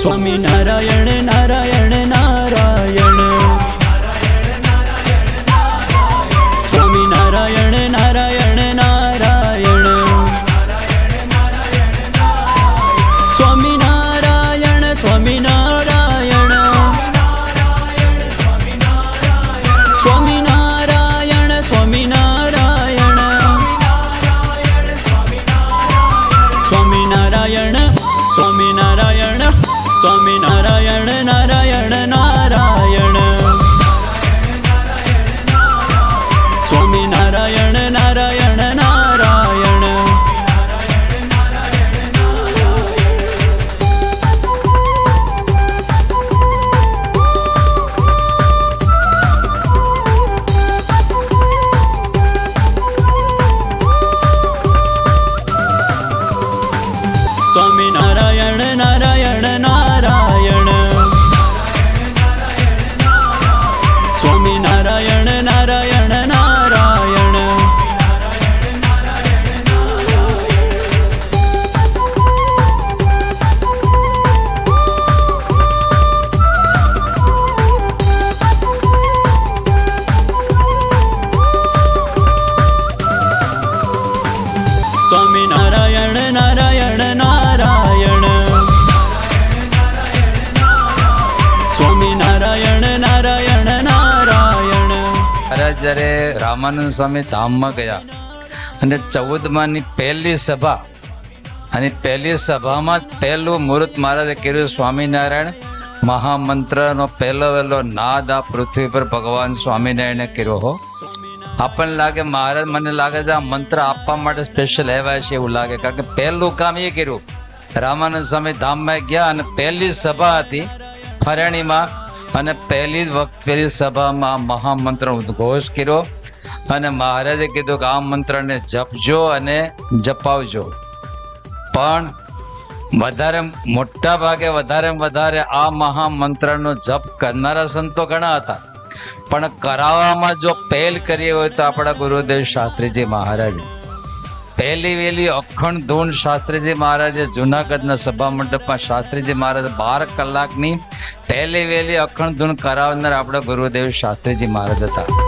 સ્વામી નારાયણ નારાયણ નારાયણ, સ્વામી નારાયણ નારાયણ નારાયણ, સ્વામી નારાયણ સ્વામી નારાયણ, સ્વામી નારાયણ સ્વામી નારાયણ, સ્વામી નારાયણ સ્વામી નારાયણ, સ્વામી નારાયણ નારાયણ નારાયણ, સ્વામી નારાયણ નારાયણ નારાયણ. સ્વામી નારાયણ નારાયણ નારાયણ, સ્વામી નારાયણ નારાયણ નારાયણ, સ્વામી નારાયણ નારાયણ નારાયણ, સ્વામી નારાયણ નારાયણ નારાયણ. મહારાજ જ્યારે રામાનંદ સ્વામી ધામમાં ગયા અને 14માની પહેલી સભા, અને પહેલી સભામાં પહેલું મુહૂર્ત મહારાજે કર્યું સ્વામિનારાયણ મહામંત્રનો પહેલો વહેલો નાદ આ પૃથ્વી પર ભગવાન સ્વામિનારાયણે કર્યો હો. આપણને લાગે મહારાજ, મને લાગે છે આ મંત્ર આપવા માટે સ્પેશિયલ આવ્યા છે એવું લાગે, કારણ કે પહેલું કામ એ કર્યું. રામાનંદ સ્વામી ધામમાં ગયા અને પહેલી સભા હતી ફરેણીમાં, અને પહેલી સભામાં મહામંત્રનો ઉદ્ઘોષ કર્યો અને મહારાજે કીધું કે આ મંત્રને જપજો અને જપાવજો. પણ વધારે મોટા ભાગે વધારે આ મહામંત્રનો જપ કરનારા સંતો ઘણા હતા, પણ કરાવવામાં જો પહેલ કરી હોય તો આપણા ગુરુદેવ શાસ્ત્રીજી મહારાજ. પહેલી વેલી અખંડ ધૂન શાસ્ત્રીજી મહારાજે જુનાગઢના સભા મંડપમાં શાસ્ત્રીજી મહારાજ 12 કલાકની પહેલી વેલી અખંડ ધૂન કરાવનાર આપણા ગુરુદેવ શાસ્ત્રીજી મહારાજ હતા.